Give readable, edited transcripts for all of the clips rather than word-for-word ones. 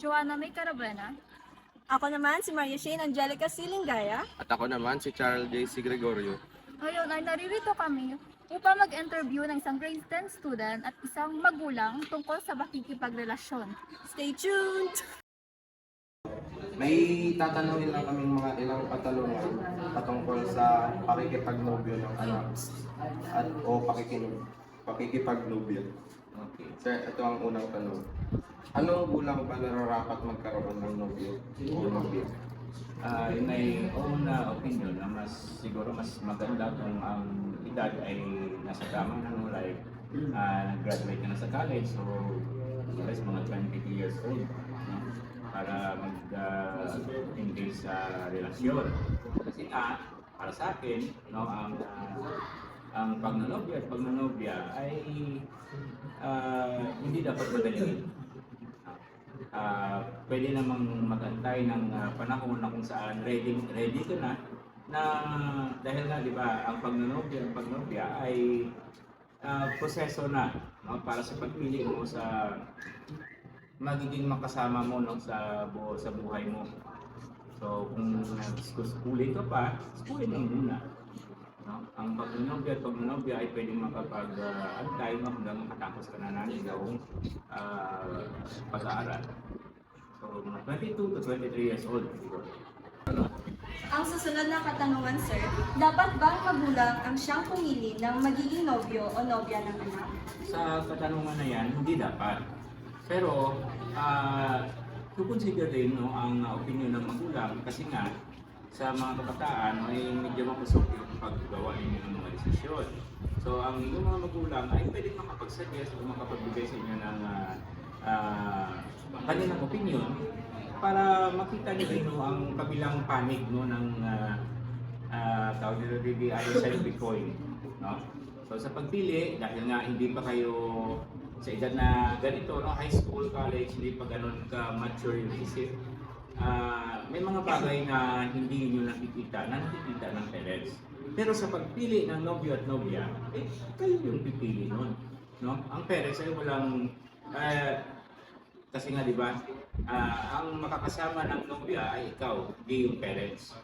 Joanna May Carabena. Ako naman si Maria Shane Angelica Silingaya. At ako naman si Charles J.C. Gregorio. Ngayon ay naririto kami upang mag-interview ng isang grade 10 student at isang magulang tungkol sa pakikipagrelasyon. Stay tuned! May tatanungin lang kaming mga ilang katanungan patungkol sa pakikipagnobyo ng anak at o pakikipagnobyo. Okay. Sir, ito ang unang tanong. Anong gulang ba nararapat magkaroon ng nobyo o nobyo? In my own opinion, na siguro mas maganda kung ang edad ay nasa tamang like nag-graduate ka na sa college, so less mga 22 years old, no? Para mag-engage sa relasyon. Kasi para sa akin, no, ang pagnanobya at pagnanobya ay hindi dapat madaliin. Pwede namang mag-antay ng panahon na kung saan ready ka na dahil nga di ba ang pagnanobya ay proseso na, no, para sa pagpili mo sa magiging makasama mo, no, sa buhay mo. So kung schooling ka pa, schooling mo muna. No? Ang pagnanobya ay pwedeng makapag-antay hanggang makatapos ka na ng iyong pag-aaral. So, mga 22 to 23 years old. Ang susunod na katanungan, sir, dapat ba ang magulang ang siyang pumili ng magiging nobyo o nobya ng anak? Sa katanungan na yan, hindi dapat. Pero, kukonsider din, no, ang opinion ng magulang kasi nga sa mga kabataan ay medyo mapusok yung paggawa ninyo ng mga desisyon. So, ang inyong mga magulang ay pwedeng makapag-suggest o makapagbigay sa inyo ng kanilang opinion para makita niyo rin, no, ang kabilang panig, no, ng tawag nila the other side of the coin. No? So, sa pagpili, dahil nga hindi pa kayo sa edad na ganito, no, high school, college, hindi pa ganun ka-mature yung isip, may mga bagay na hindi niyo nakikita ng parents. Pero sa pagpili ng nobyo at nobya, kayo yung pipili nun. No? Ang parents ay walang, kasi nga di ba, ang makakasama ng nobya ay ikaw, hindi yung parents.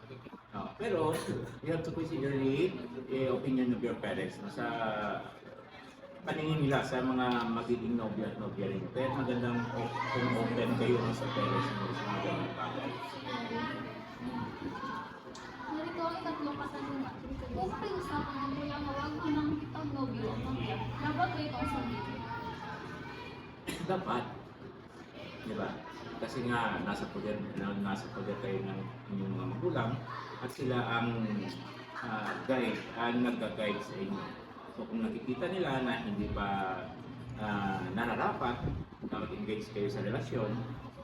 No? Pero you have to consider the opinion of your parents, no? Sa paningin nila sa mga magiging nobya at nobya rin. Kaya magandang kung open kayo sa parents mo sa mga ganang bagay. Narito ang ikatlong katanungan. Kung pakiusapan ng kuya mawag unang ipag-nobyo o nobya, dapat ba ito ang sabihin? Dapat. Di ba? Kasi nga nasa poder kayo ng inyong mga magulang at sila ang nagga-guide sa inyo. So kung nakikita nila na hindi pa nararapat na mag-engage kayo sa relasyon,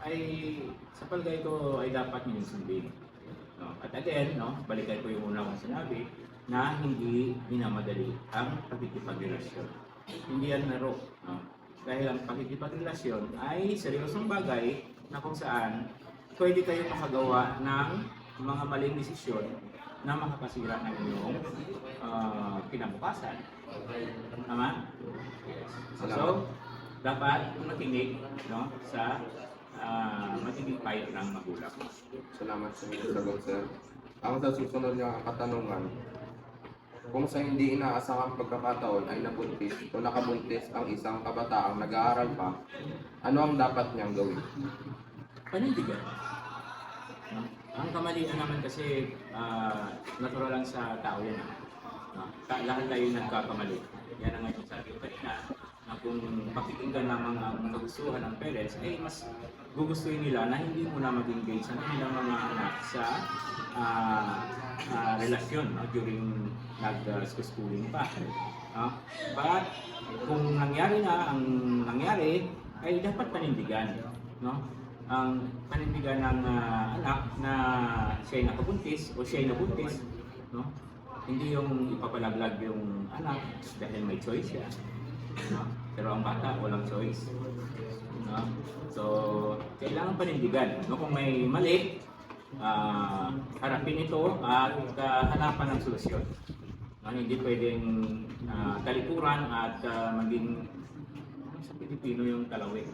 ay sa palagay ko ay dapat ninyong sundin. No? At again, no, balikan ko yung una kong sinabi na hindi minamadali ang pakikipagrelasyon. Hindi yan laro. No? Dahil ang pakikipagrelasyon ay seryosong bagay na kung saan pwede kayo makagawa ng mga maling desisyon na makakasira ng inyong kinabukasan. Tama? So, dapat makinig, no, sa matinding payo ng magulang. Salamat sa inyong sagot, sir. Ang sa susunod na katanungan, kung sa hindi inaasahang pagkakataon ay nabuntis o nakabuntis ang isang kabataang nag-aaral pa, ano ang dapat niyang gawin? Panindigan. No? Ang kamalian naman kasi natural lang sa tao yan. No? Lahat tayo nagkakamali. Yan ang ngayon sabi ko kanina, na kung pakikinggan lamang ang kagustuhan ng parents, ay mas gugustuhin nila na hindi mo na mag-engage ang kanilang mga anak sa relasyon, no? During nag-schooling pa. But kung ang nangyari ay dapat panindigan, no? Ang panindigan ng anak na siya'y nakabuntis o siya'y nabuntis, no? Hindi yung ipapalaglag yung anak dahil may choice siya, no? Pero ang bata walang choice, no? So kailangan panindigan, no? Kung may mali, harapin ito at hanapan ng solusyon. Hindi pwedeng talikuran at maging sa Pilipino yung talawin.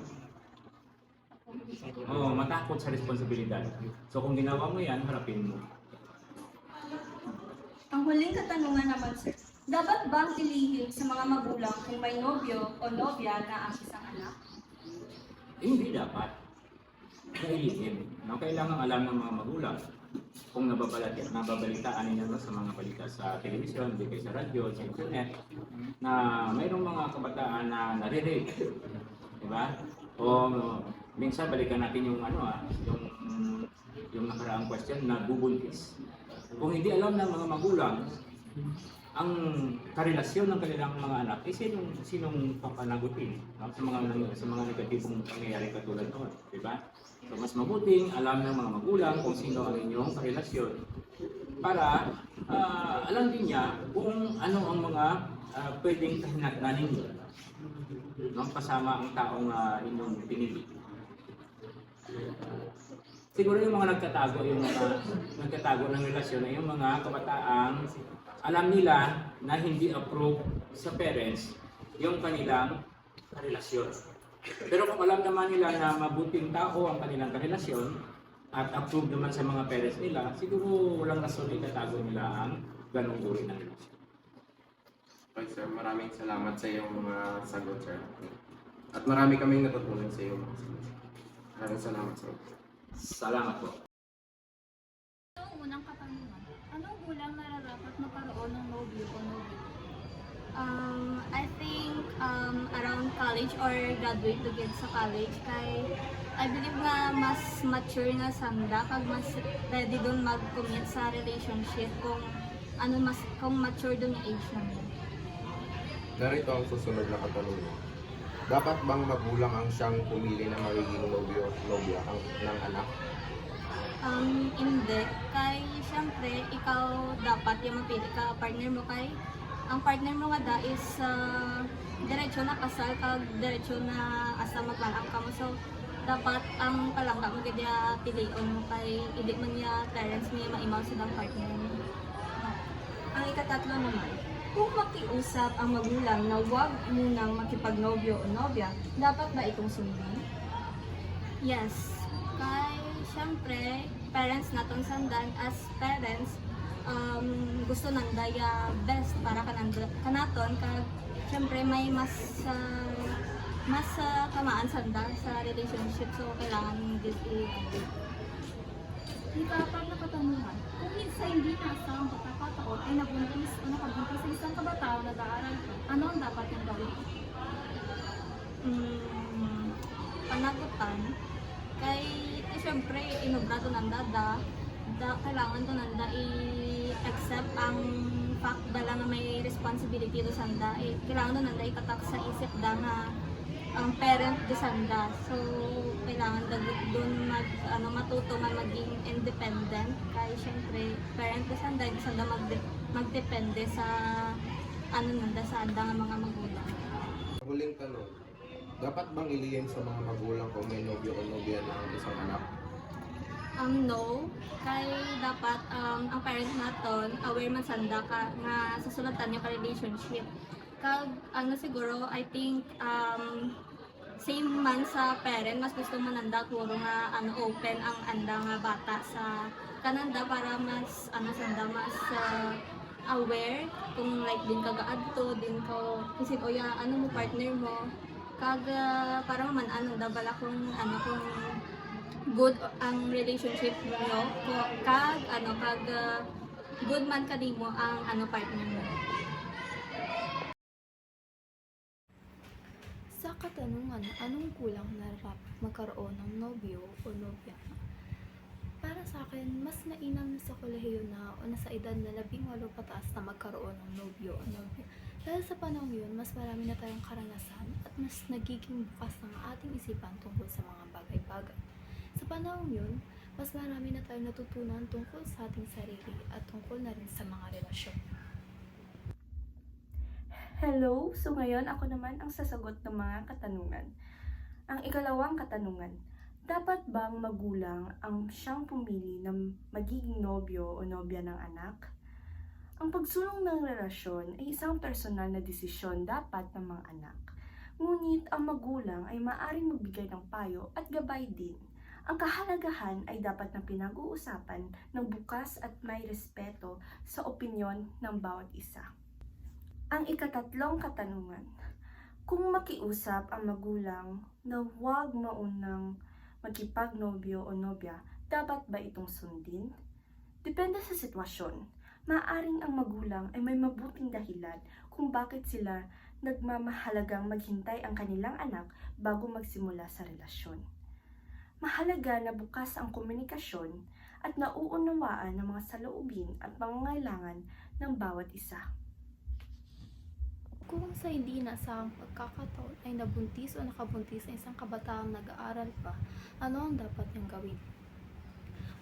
Oo, matakot sa responsibilidad. So kung ginawa mo yan, harapin mo. Ang huling katanungan naman, sir. Dapat bang ilihim sa mga magulang kung may nobyo o nobya na ang isang anak? Hindi dapat. Kailihim. No? Kailangan alam ng mga magulang kung nababalitaan ninyo sa mga balita sa telebisyon, di kayo sa radyo, sa internet, na mayroong mga kabataan na nare-rape. Diba? O minsan balikan natin yung yung nakaraang question na bubuntis. Kung hindi alam ng mga magulang ang karelasyon ng kanilang mga anak, sinong papanagutin, no? sa mga negatibong pangyayari katulad noon, di ba? So mas mabuting alam ng mga magulang kung sino ang inyong karelasyon para alam din niya kung ano ang mga pwedeng kahinatnan ninyo, no? Kasama ang taong inyong pinili. Siguro yung mga nagtatago ng relasyon ay yung mga kabataang alam nila na hindi approve sa parents yung kanilang karelasyon. Pero kung alam naman nila na mabuting tao ang kanilang karelasyon at approve naman sa mga parents nila, siguro walang rason na itatago nila ang ganong uri ng relasyon. Okay, sir, maraming salamat sa iyong mga sagot, sir. At marami kaming natutunan sa iyong mga sagot. Maraming salamat, sir. Salamat po. Ito ang unang katanungan. Anong gulang nararapat magkaroon ng nobyo o nobya? I think around college or graduate to get sa college kay I believe nga mas mature na sanda kag mas ready dun mag-commit sa relationship kung mature dun yung age namin. Narito ang susunod na katanungan. Dapat bang magulang ang siyang pumili na magiging nobya ng anak? Hindi. Kay syempre, ikaw dapat yung mapili ka partner mo kay ang partner mo nga da is diretso na kasal kag diretso na asa maglanak ka mo. So, dapat ang palangga mo kaya pilion mo kay hindi man niya parents mo maimaw sa dang partner mo. Ang ikatatlo naman, kung makiusap ang magulang na huwag munang makipagnobyo o nobya, dapat ba itong sundin? Yes. Kay syempre, parents natong sandan as parents, gusto nang daya best para kanaton kag syempre may mas kamaan sanda sa relationship, so kailangan this Ikapat na katanungan. Kung minsan hindi nasa ang pagkakataon ay nabuntis o nakabuntis sa isang kabataan na nag-aaral ka, ano ang dapat niyang gawin? Panagutan kay syempre inobrato ng kailangan to nanda i-accept ang fact dala na may responsibility do sanda kailangan to nanda itatak sa isip da nga ang parent do sanda, so kailangan doon matuto man maging independent kay syempre parent do sanda magdepende sa nanda sa anda nga mga magulang. Huling tanong. Dapat bang ilihim sa mga magulang kung may nobyo o nobya na ang isang anak? No, kay dapat ang parent naton aware man sanda ka nga sa sulatan yung relationship. Kag siguro I think same man sa parent mas gusto man nanda kuro nga open ang anda nga bata sa kananda para mas sanda mas aware kung like din ka gaadto din ko kasi oya mo partner mo kag para man bala kung kung good ang relationship niyo kag good man kanimo ang partner mo. Sa katanungan, anong kulang na dapat magkaroon ng nobyo o nobya? Para sa akin, mas mainam na sa kolehiyo na o nasa edad na 18 pataas na magkaroon ng nobyo o nobya. Dahil sa panahon yun, mas marami na tayong karanasan at mas nagiging bukas ng ating isipan tungkol sa mga bagay-bagay. Sa panahon yun, mas marami na tayong natutunan tungkol sa ating sarili at tungkol na rin sa mga relasyon. Hello! So ngayon ako naman ang sasagot ng mga katanungan. Ang ikalawang katanungan, dapat bang magulang ang siyang pumili ng magiging nobyo o nobya ng anak? Ang pagsulong ng relasyon ay isang personal na desisyon dapat ng mga anak. Ngunit ang magulang ay maaaring magbigay ng payo at gabay din. Ang kahalagahan ay dapat na pinag-uusapan ng bukas at may respeto sa opinyon ng bawat isa. Ang ikatatlong katanungan, kung makiusap ang magulang na huwag maunang magkipagnobyo o nobya, dapat ba itong sundin? Depende sa sitwasyon. Maaring ang magulang ay may mabuting dahilan kung bakit sila nagmamahalagang maghintay ang kanilang anak bago magsimula sa relasyon. Mahalaga na bukas ang komunikasyon at nauunawaan ng mga saloobin at pangangailangan ng bawat isa. Kung sa hindi inaasahang pagkakataon ay nabuntis o nakabuntis ang isang kabataang nag-aaral pa, ano ang dapat niyang gawin?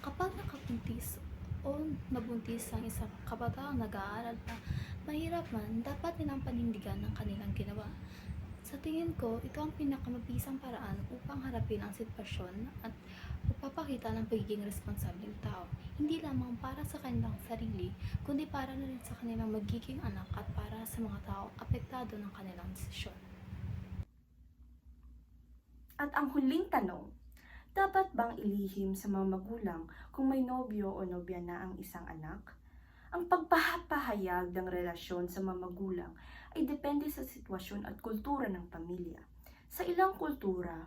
Kapag nakabuntis o nabuntis ang isang kabataang nag-aaral pa, mahirap man, dapat nilang panindigan ang kanilang ginawa. Sa tingin ko, ito ang pinakamabisang paraan upang harapin ang sitwasyon at upapakita ng pagiging responsableng tao, hindi lamang para sa kanilang sarili, kundi para na rin sa kanilang magiging anak at para sa mga taong apektado ng kanilang desisyon. At ang huling tanong, dapat bang ilihim sa mga magulang kung may nobyo o nobya na ang isang anak? Ang pagpapahayag ng relasyon sa mga magulang ay depende sa sitwasyon at kultura ng pamilya. Sa ilang kultura,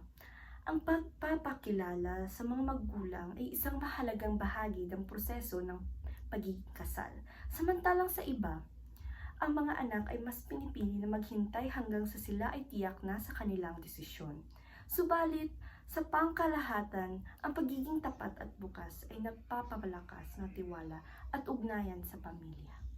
ang pagpapakilala sa mga magulang ay isang mahalagang bahagi ng proseso ng pagiging kasal. Samantalang sa iba, ang mga anak ay mas pinipili na maghintay hanggang sa sila ay tiyak na sa kanilang desisyon. Subalit, sa pangkalahatan, ang pagiging tapat at bukas ay nagpapalakas ng tiwala at ugnayan sa pamilya.